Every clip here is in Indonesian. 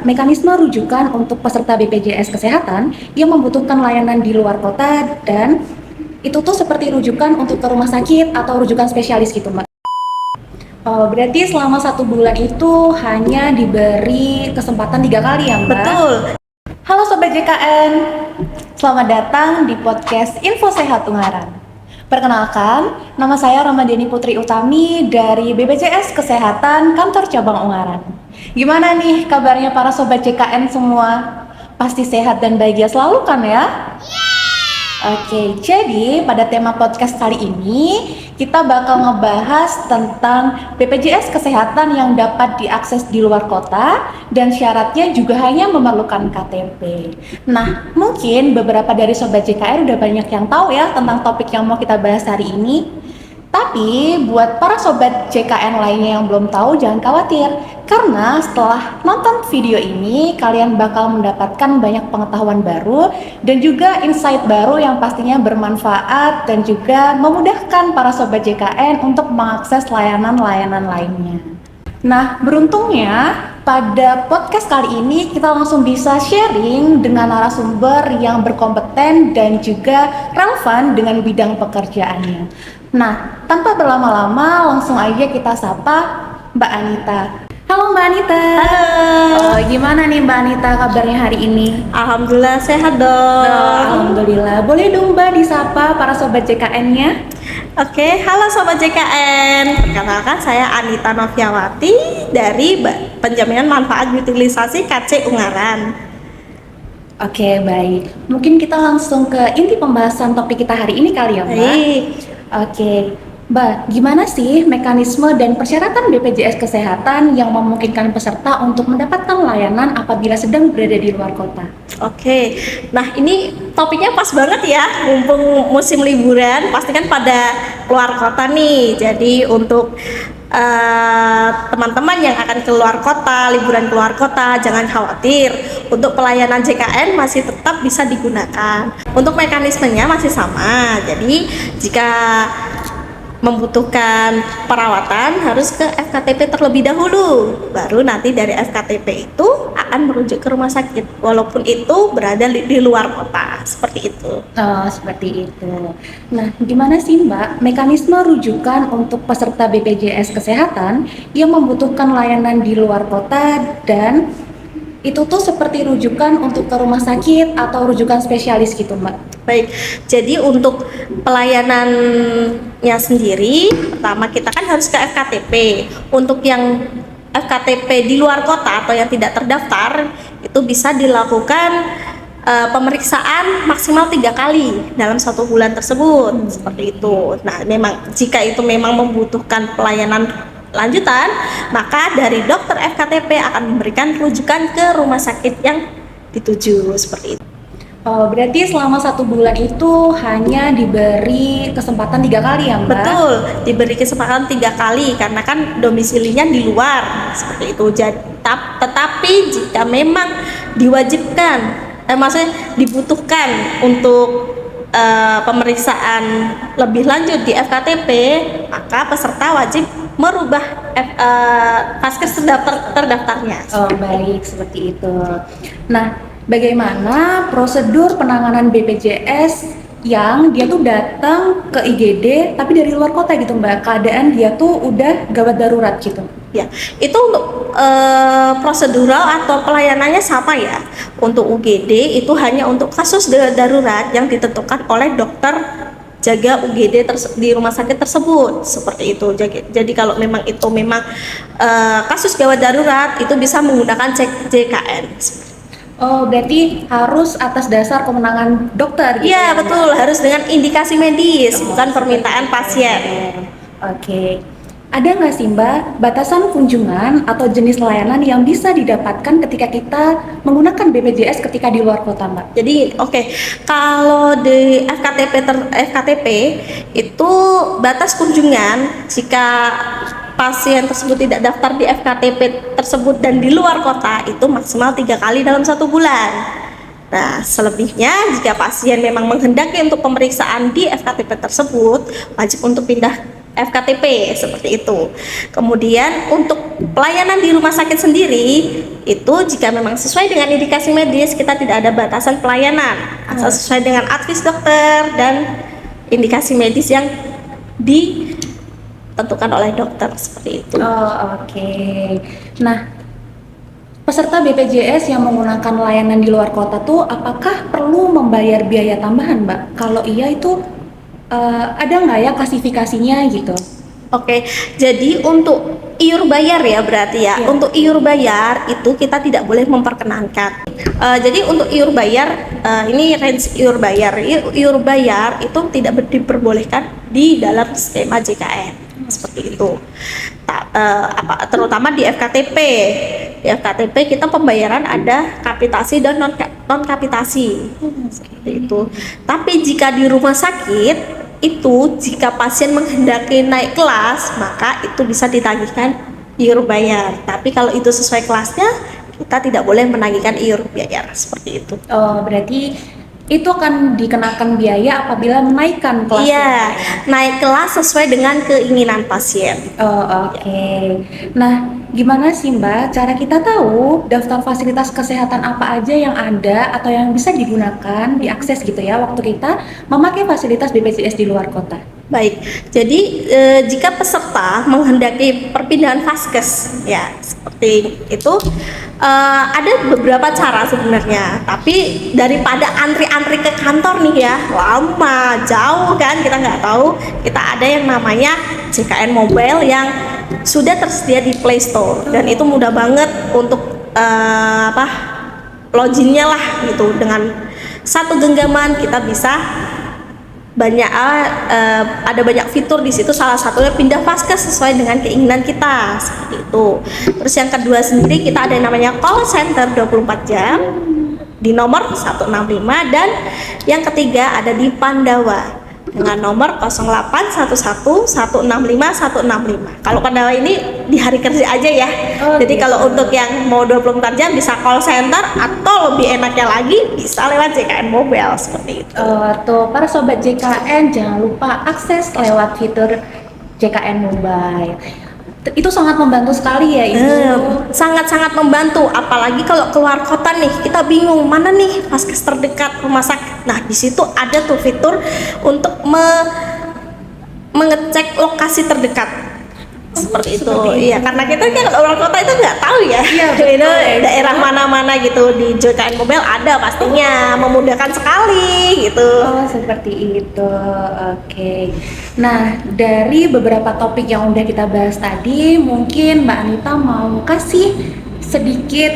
mekanisme rujukan untuk peserta BPJS Kesehatan yang membutuhkan layanan di luar kota, dan itu tuh seperti rujukan untuk ke rumah sakit atau rujukan spesialis gitu, Mbak. Oh, berarti selama 1 bulan itu hanya diberi kesempatan 3 kali ya, Mbak? Betul. Halo Sobat JKN, selamat datang di podcast Info Sehat Ungaran. Perkenalkan, nama saya Ramadhani Putri Utami dari BPJS Kesehatan Kantor Cabang Ungaran. Gimana nih kabarnya para Sobat JKN semua? Pasti sehat dan bahagia selalu kan ya? Oke, jadi pada tema podcast kali ini kita bakal ngebahas tentang BPJS Kesehatan yang dapat diakses di luar kota dan syaratnya juga hanya memerlukan KTP. Nah, mungkin beberapa dari Sobat JKR udah banyak yang tahu ya tentang topik yang mau kita bahas hari ini. Tapi buat para Sobat JKN lainnya yang belum tahu, jangan khawatir, karena setelah nonton video ini kalian bakal mendapatkan banyak pengetahuan baru dan juga insight baru yang pastinya bermanfaat dan juga memudahkan para Sobat JKN untuk mengakses layanan-layanan lainnya. Nah, beruntungnya pada podcast kali ini kita langsung bisa sharing dengan narasumber yang berkompeten dan juga relevan dengan bidang pekerjaannya. Nah, tanpa berlama-lama langsung aja kita sapa Mbak Anita. Halo Mbak Anita. Halo. Gimana nih Mbak Anita kabarnya hari ini? Alhamdulillah sehat dong. Alhamdulillah. Boleh dong Mbak disapa para Sobat JKN-nya? Oke, halo Sobat JKN. Perkenalkan saya Anita Noviawati dari Penjaminan Manfaat Utilisasi KC Ungaran. Oke, baik. Mungkin kita langsung ke inti pembahasan topik kita hari ini kali ya Mbak? Baik. Oke, Mbak, gimana sih mekanisme dan persyaratan BPJS Kesehatan yang memungkinkan peserta untuk mendapatkan layanan apabila sedang berada di luar kota? Oke, nah ini topiknya pas banget ya, mumpung musim liburan, pasti kan pada keluar kota nih. Jadi untuk teman-teman yang akan keluar kota, liburan keluar kota, jangan khawatir. Untuk pelayanan JKN masih tetap bisa digunakan. Untuk mekanismenya masih sama. Jadi jika membutuhkan perawatan harus ke FKTP terlebih dahulu, baru nanti dari FKTP itu akan merujuk ke rumah sakit walaupun itu berada di luar kota, seperti itu. Oh, seperti itu. Nah, gimana sih Mbak mekanisme rujukan untuk peserta BPJS Kesehatan yang membutuhkan layanan di luar kota, dan itu tuh seperti rujukan untuk ke rumah sakit atau rujukan spesialis gitu Mbak? Baik, jadi untuk pelayanannya sendiri, pertama kita kan harus ke FKTP. Untuk yang FKTP di luar kota atau yang tidak terdaftar, itu bisa dilakukan pemeriksaan maksimal 3 kali dalam 1 bulan tersebut, seperti itu. Nah, memang jika itu memang membutuhkan pelayanan lanjutan, maka dari dokter FKTP akan memberikan rujukan ke rumah sakit yang dituju, seperti itu. Oh, berarti selama 1 bulan itu hanya diberi kesempatan 3 kali ya Mbak? Betul, diberi kesempatan 3 kali karena kan domisilinya di luar, seperti itu. Tetapi jika memang diwajibkan, maksudnya dibutuhkan untuk pemeriksaan lebih lanjut di FKTP, maka peserta wajib merubah vaskes terdaftarnya. Oh, baik, seperti itu. Nah, bagaimana prosedur penanganan BPJS yang dia tuh datang ke IGD tapi dari luar kota gitu Mbak, keadaan dia tuh udah gawat darurat gitu? Ya, itu untuk prosedural atau pelayanannya sama ya. Untuk UGD itu hanya untuk kasus darurat yang ditentukan oleh dokter jaga UGD di rumah sakit tersebut, seperti itu. Jadi kalau memang itu kasus gawat darurat, itu bisa menggunakan JKN. Oh, berarti harus atas dasar kemenangan dokter gitu? Iya, betul. Harus dengan indikasi medis, bukan permintaan pasien. Oke. Ada nggak sih Mbak batasan kunjungan atau jenis layanan yang bisa didapatkan ketika kita menggunakan BPJS ketika di luar kota Mbak? Jadi kalau di FKTP itu batas kunjungan jika pasien tersebut tidak daftar di FKTP tersebut dan di luar kota itu maksimal 3 kali dalam 1 bulan. Nah, selebihnya jika pasien memang menghendaki untuk pemeriksaan di FKTP tersebut, wajib untuk pindah FKTP seperti itu. Kemudian untuk pelayanan di rumah sakit sendiri itu jika memang sesuai dengan indikasi medis kita tidak ada batasan pelayanan asal sesuai dengan advis dokter dan indikasi medis yang ditentukan oleh dokter seperti itu. Oke. Nah, peserta BPJS yang menggunakan layanan di luar kota tuh apakah perlu membayar biaya tambahan, Mbak? Kalau iya itu ada nggak ya klasifikasinya gitu? Oke, jadi untuk iur bayar ya berarti ya. Iya. Untuk iur bayar itu kita tidak boleh memperkenankan. Jadi untuk iur bayar ini range iur bayar. Iur bayar itu tidak diperbolehkan di dalam skema JKN seperti itu. Terutama di FKTP. Di FKTP kita pembayaran ada kapitasi dan non kapitasi seperti itu. Tapi jika di rumah sakit itu jika pasien menghendaki naik kelas maka itu bisa ditagihkan iur bayar, tapi kalau itu sesuai kelasnya kita tidak boleh menagihkan iur bayar seperti itu. Oh, berarti itu akan dikenakan biaya apabila menaikkan kelas. Iya, naik kelas sesuai dengan keinginan pasien. Oke. Nah, gimana sih Mbak cara kita tahu daftar fasilitas kesehatan apa aja yang ada atau yang bisa digunakan, diakses gitu ya waktu kita memakai fasilitas BPJS di luar kota? Baik, jadi jika peserta menghendaki perpindahan vaskes ya seperti itu ada beberapa cara sebenarnya, tapi daripada antri-antri ke kantor nih ya lama jauh kan kita nggak tahu, kita ada yang namanya JKN Mobile yang sudah tersedia di Play Store dan itu mudah banget untuk loginnya lah gitu, dengan satu genggaman kita bisa ada banyak fitur di situ, salah satunya pindah vaskes sesuai dengan keinginan kita seperti itu. Terus yang kedua sendiri kita ada yang namanya call center 24 jam di nomor 165 dan yang ketiga ada di Pandawa dengan nomor 0811165165. Kalau Pandawa ini di hari kerja aja ya. Jadi gitu. kalau untuk yang mau 24 jam bisa call center atau lebih enaknya lagi bisa lewat JKN Mobile seperti itu. Tuh para sobat JKN jangan lupa akses lewat fitur JKN Mobile. Itu sangat membantu sekali ya Ibu. Sangat-sangat membantu, apalagi kalau keluar kota nih kita bingung mana nih vaskes terdekat rumah sakit. Nah di situ ada tuh fitur untuk mengecek lokasi terdekat seperti itu. Iya, karena kita kan orang kota itu nggak tahu ya. Iya, Itu daerah mana-mana gitu di JKN Mobile ada pastinya, memudahkan sekali gitu. Oh, seperti itu. Oke. Nah, dari beberapa topik yang udah kita bahas tadi, mungkin Mbak Anita mau kasih sedikit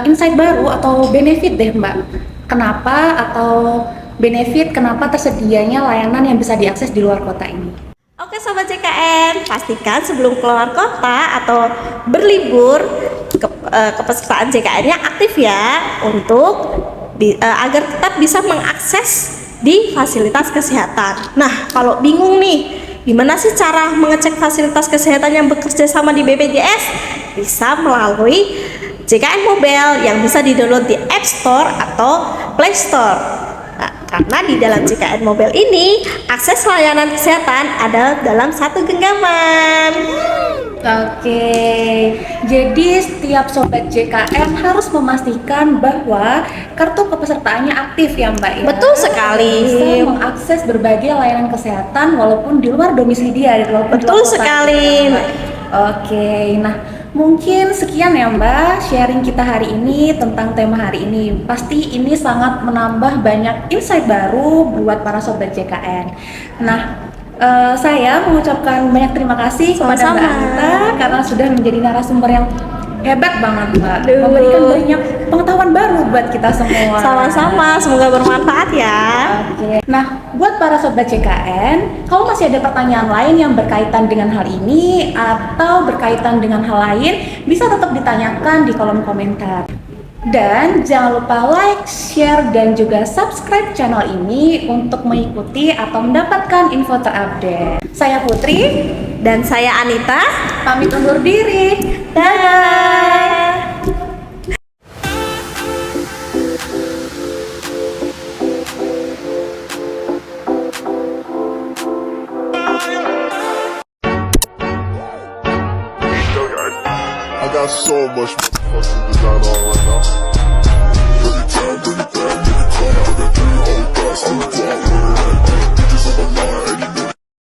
insight baru atau benefit deh, Mbak. Kenapa atau benefit kenapa tersedianya layanan yang bisa diakses di luar kota ini? Oke Sobat JKN, pastikan sebelum keluar kota atau berlibur kepesertaan JKN-nya aktif ya untuk agar tetap bisa mengakses di fasilitas kesehatan. Nah kalau bingung nih, gimana sih cara mengecek fasilitas kesehatan yang bekerja sama di BPJS? Bisa melalui JKN Mobile yang bisa di-download di App Store atau Play Store. Karena di dalam JKN Mobile ini akses layanan kesehatan ada dalam satu genggaman. Oke, jadi setiap sobat JKN harus memastikan bahwa kartu kepesertaannya aktif ya Mbak ya. Betul sekali. Bisa mengakses berbagai layanan kesehatan walaupun di luar domisili dia. Betul sekali. Oke, nah mungkin sekian ya Mbak sharing kita hari ini tentang tema hari ini. Pasti ini sangat menambah banyak insight baru buat para sobat JKN. Nah, saya mengucapkan banyak terima kasih kepada Mbak Anita karena sudah menjadi narasumber yang hebat banget Mbak. Memberikan banyak pengetahuan baru buat kita semua. Sama-sama, semoga bermanfaat ya. Oke. Nah, buat para sobat JKN, kalau masih ada pertanyaan lain yang berkaitan dengan hal ini atau berkaitan dengan hal lain, bisa tetap ditanyakan di kolom komentar. Dan jangan lupa like, share, dan juga subscribe channel ini untuk mengikuti atau mendapatkan info terupdate. Saya Putri Dan saya Anita. pamit undur diri. Dadah. got so much motherfucking design on right now. Bring it down, bring it down, bring it